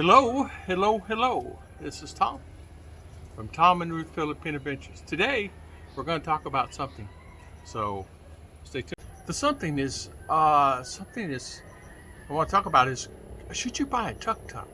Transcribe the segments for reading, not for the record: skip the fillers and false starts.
Hello, hello, hello. This is Tom from Tom and Ruth Philippine Adventures. Today, we're going to talk about something. So, stay tuned. The something is I want to talk about is should you buy a tuk-tuk?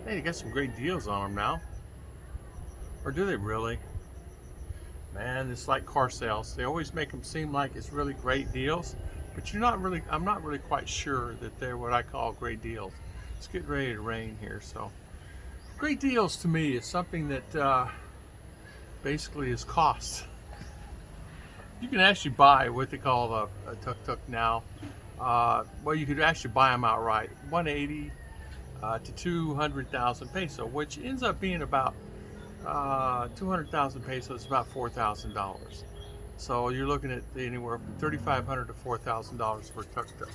Hey, you got some great deals on them now. Or do they really? Man, it's like car sales. They always make them seem like it's really great deals, but I'm not really quite sure that they're what I call great deals. It's getting ready to rain here, so great deals to me is something that basically is cost. You can actually buy what they call a tuk-tuk now. Well, you could actually buy them outright, 180 to 200,000 peso, which ends up being about 200,000 pesos, about $4,000. So you're looking at anywhere from 3,500 to $4,000 for a tuk-tuk.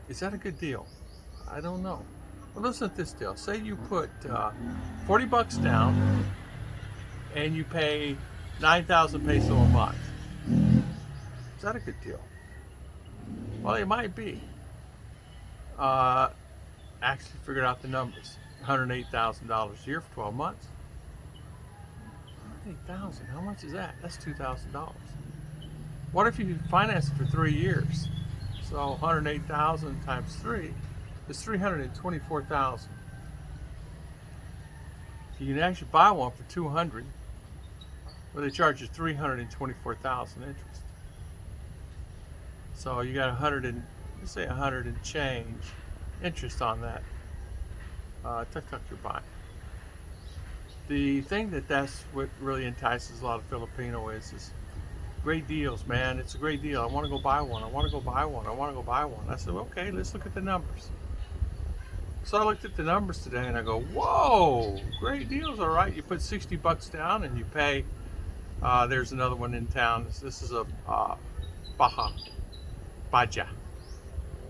Is that a good deal? I don't know. Well, listen to this deal. Say you put 40 bucks down and you pay 9,000 peso a month. Is that a good deal? Well, it might be. Actually figured out the numbers. $108,000 a year for 12 months. 108,000. How much is that? That's $2,000. What if you finance it for 3 years? So 108,000 times 3 is 324,000. You can actually buy one for 200, where they charge you 324,000 interest. So you got 100 and let's say 100 and change interest on that tuk-tuk you're buying. The thing that's what really entices a lot of Filipino is great deals, man. It's a great deal. I want to go buy one. I want to go buy one. I want to go buy one. I said, okay, let's look at the numbers. So I looked at the numbers today and I go, whoa, great deals, all right. You put 60 bucks down and you pay, there's another one in town. This is a Baja.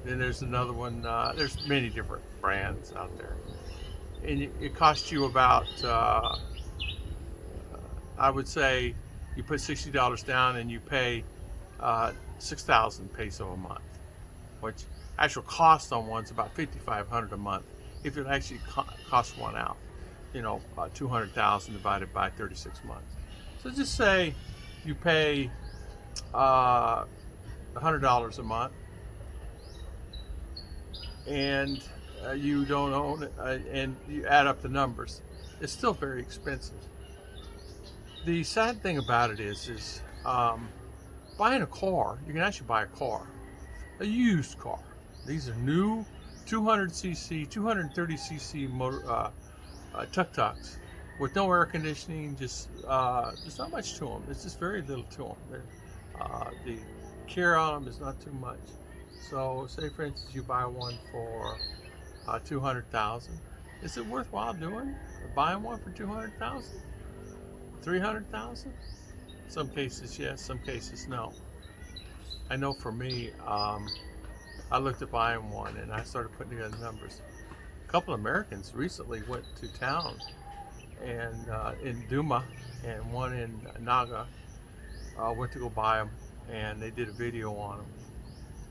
Then there's another one, there's many different brands out there. And it costs you about, I would say, you put $60 down and you pay 6,000 peso a month, which actual cost on one's about 5,500 a month. If it actually costs one out, 200,000 divided by 36 months. So just say you pay $100 a month, and you don't own it, and you add up the numbers. It's still very expensive. The sad thing about it is buying a car. You can actually buy a car, a used car. These are new 200cc, 230cc motor tuk-tuks with no air conditioning. Just there's not much to them. There's just very little to them. The care on them is not too much. So, say for instance, you buy one for 200,000. Is it worthwhile buying one for 200,000? 300,000? Some cases yes, some cases no. I know for me, I looked at buying one and I started putting together numbers. A couple of Americans recently went to town and in Duma, and one in Naga went to go buy them, and they did a video on them.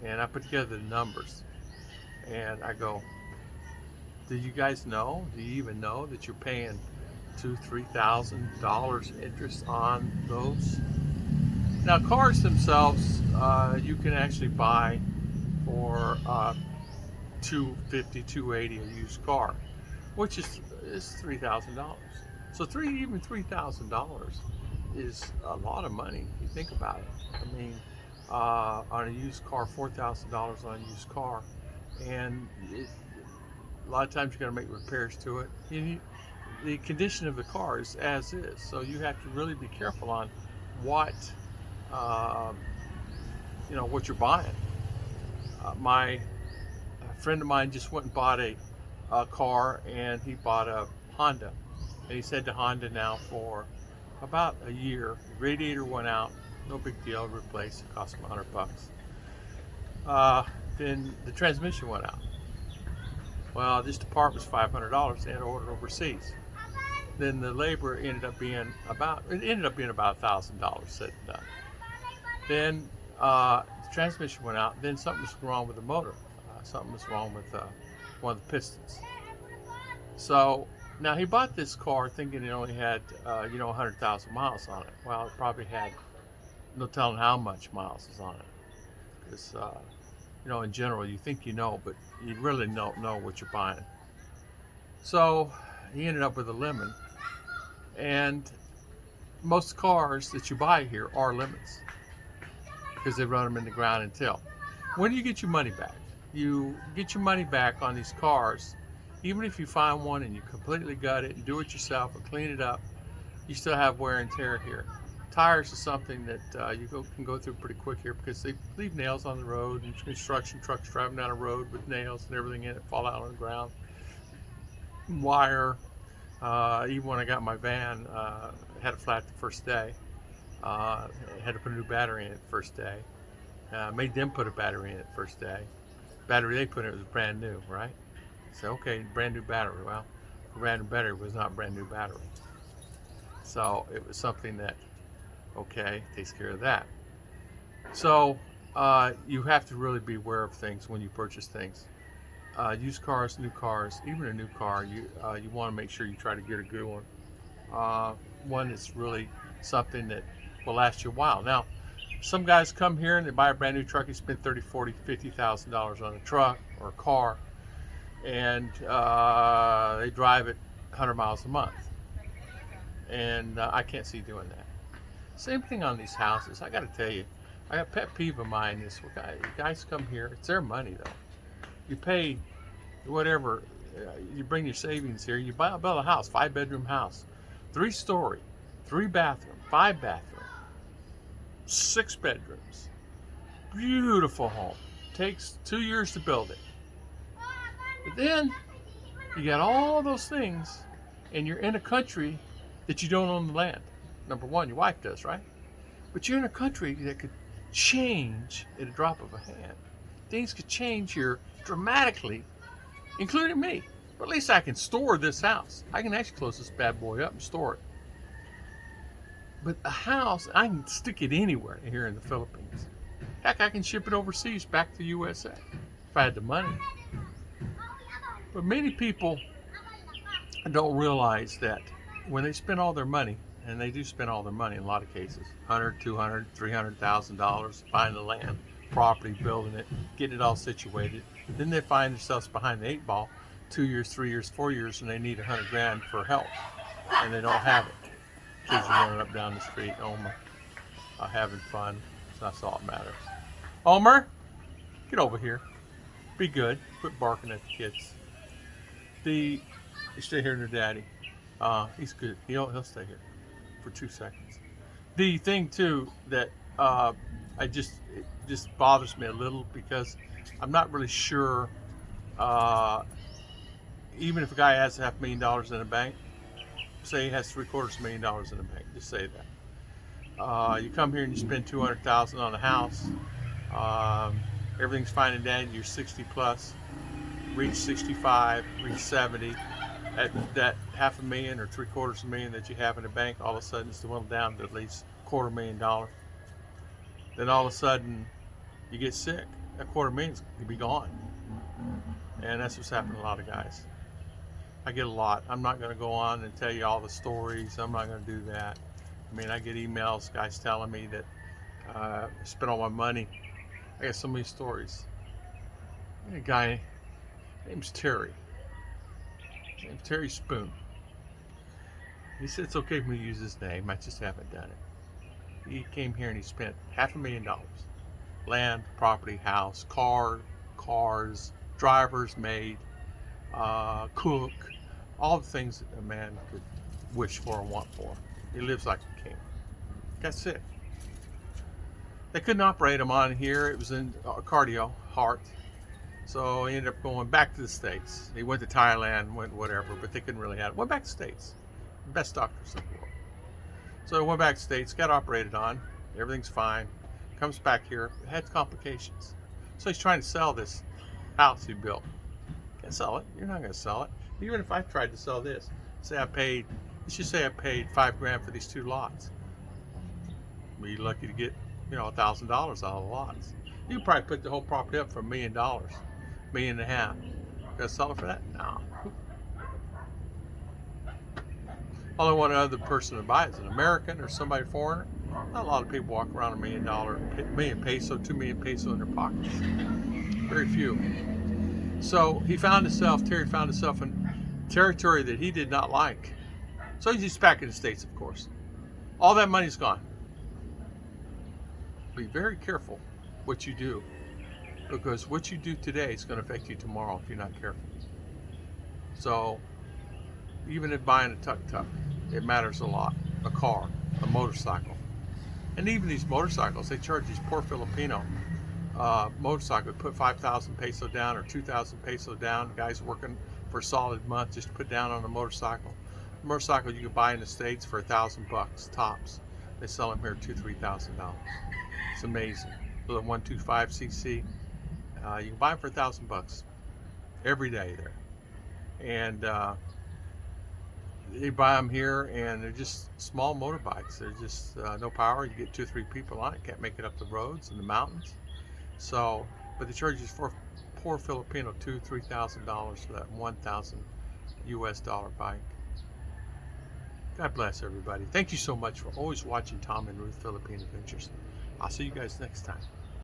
And I put together the numbers and I go, do you guys know? Do you even know that you're paying $2,000-3,000 interest on those? Now, cars themselves, you can actually buy for $250, $280 a used car, which is $3,000. So even $3,000 is a lot of money. If you think about it. I mean, on a used car, $4,000 on a used car, and a lot of times you're going to make repairs to it. The condition of the car is as is, so you have to really be careful on what what you're buying. A friend of mine just went and bought a car, and he bought a Honda, and he said to Honda now for about a year, the radiator went out, no big deal, replaced, it cost him $100. Then the transmission went out. Well, this part was $500. They had to order it overseas. Then the labor ended up being about $1,000 said and done. Then the transmission went out. Then something was wrong with the motor. Something was wrong with one of the pistons. So now he bought this car thinking it only had, 100,000 miles on it. Well, it probably had no telling how much miles is on it. Because, in general, you think you know, but you really don't know what you're buying. So he ended up with a lemon. And most cars that you buy here are lemons because they run them in the ground until. When do you get your money back? You get your money back on these cars, even if you find one and you completely gut it and do it yourself and clean it up, you still have wear and tear here. Tires is something that can go through pretty quick here because they leave nails on the road and construction trucks driving down a road with nails and everything in it fall out on the ground. Wire, even when I got my van, had a flat the first day. Had to put a new battery in it the first day. Made them put a battery in it the first day. Battery they put in it was brand new, right? So okay, brand new battery. Well, brand new battery was not brand new battery. So it was something that, okay, takes care of that. So you have to really be aware of things when you purchase things. Used cars, new cars, even a new car, you want to make sure you try to get a good one. One that's really something that will last you a while. Now, some guys come here and they buy a brand new truck. They spend $30,000, $40,000, $50,000 on a truck or a car, and they drive it 100 miles a month. And I can't see doing that. Same thing on these houses. I got to tell you, I got a pet peeve of mine is guys come here. It's their money though. You pay whatever. You bring your savings here. You build a house, 5-bedroom house, 3-story, 3-bathroom, 5-bathroom, 6 bedrooms. Beautiful home. Takes 2 years to build it. But then you got all those things, and you're in a country that you don't own the land. Number one, your wife does, right? But you're in a country that could change at a drop of a hand. Things could change here dramatically, including me. But at least I can store this house. I can actually close this bad boy up and store it. But a house, I can stick it anywhere here in the Philippines. Heck, I can ship it overseas back to USA if I had the money. But many people don't realize that when they spend all their money, and they do spend all their money in a lot of cases, $100,000, $200,000, $300,000 buying the land, property, building it, getting it all situated. Then they find themselves behind the 8 ball, 2 years, 3 years, 4 years, and they need $100,000 for help, and they don't have it. Kids are running up down the street, Omer, having fun. So that's all that matters. Omer, get over here. Be good. Quit barking at the kids. You stay here with your daddy. He's good. He'll stay here for 2 seconds. The thing too that it just bothers me a little because I'm not really sure. Even if a guy has $500,000 in the bank, say he has $750,000 in the bank, just say that. You come here and you spend $200,000 on a house. Everything's fine and dandy. You're 60 plus. Reach 65, reach 70. At that $500,000 or $750,000 that you have in the bank, all of a sudden it's dwindled down to at least $250,000. Then all of a sudden you get sick. That $250,000 could be gone. And that's what's happened to a lot of guys. I get a lot. I'm not going to go on and tell you all the stories. I'm not going to do that. I mean, I get emails, guys telling me that I spent all my money. I got so many stories. I got a guy, name's Terry. His name's Terry Spoon. He said it's okay for me to use his name. I just haven't done it. He came here and he spent $500,000. Land, property, house, cars, drivers, maid, cook, all the things that a man could wish for and want for. He lives like a king. Got sick. They couldn't operate him on here. It was in cardio, heart. So he ended up going back to the States. He went to Thailand, went whatever, but they couldn't really have it. Went back to the States. Best doctors in the world. So he went back to the States, got operated on. Everything's fine. Comes back here, had complications. So he's trying to sell this house he built. Can't sell it. You're not going to sell it. Even if I tried to sell this, let's just say I paid $5,000 for these 2 lots. Be lucky to get, $1,000 out of the lots. You could probably put the whole property up for $1 million, $1.5 million. Gonna sell it for that? No. Only one other person to buy is an American or somebody foreigner. Not a lot of people walk around million peso, 2 million peso in their pockets. Very few. So Terry found himself in territory that he did not like. So he's just back in the States, of course. All that money's gone. Be very careful what you do, because what you do today is going to affect you tomorrow if you're not careful. So even if buying a tuk-tuk, it matters a lot. A car, a motorcycle. And even these motorcycles, they charge these poor Filipino motorcycle, put 5,000 peso down or 2,000 peso down. The guy's working for a solid month just to put down on a motorcycle. A motorcycle you can buy in the States for $1,000 tops. They sell them here $2,000-$3,000. It's amazing. For the 125cc, you can buy them for $1,000 every day there. And you buy them here, and they're just small motorbikes. They're just no power. You get 2 or 3 people on it. Can't make it up the roads and the mountains. So, but the charge is for poor Filipino $2,000-$3,000 for that $1,000 bike. God bless everybody. Thank you so much for always watching Tom and Ruth Philippine Adventures. I'll see you guys next time.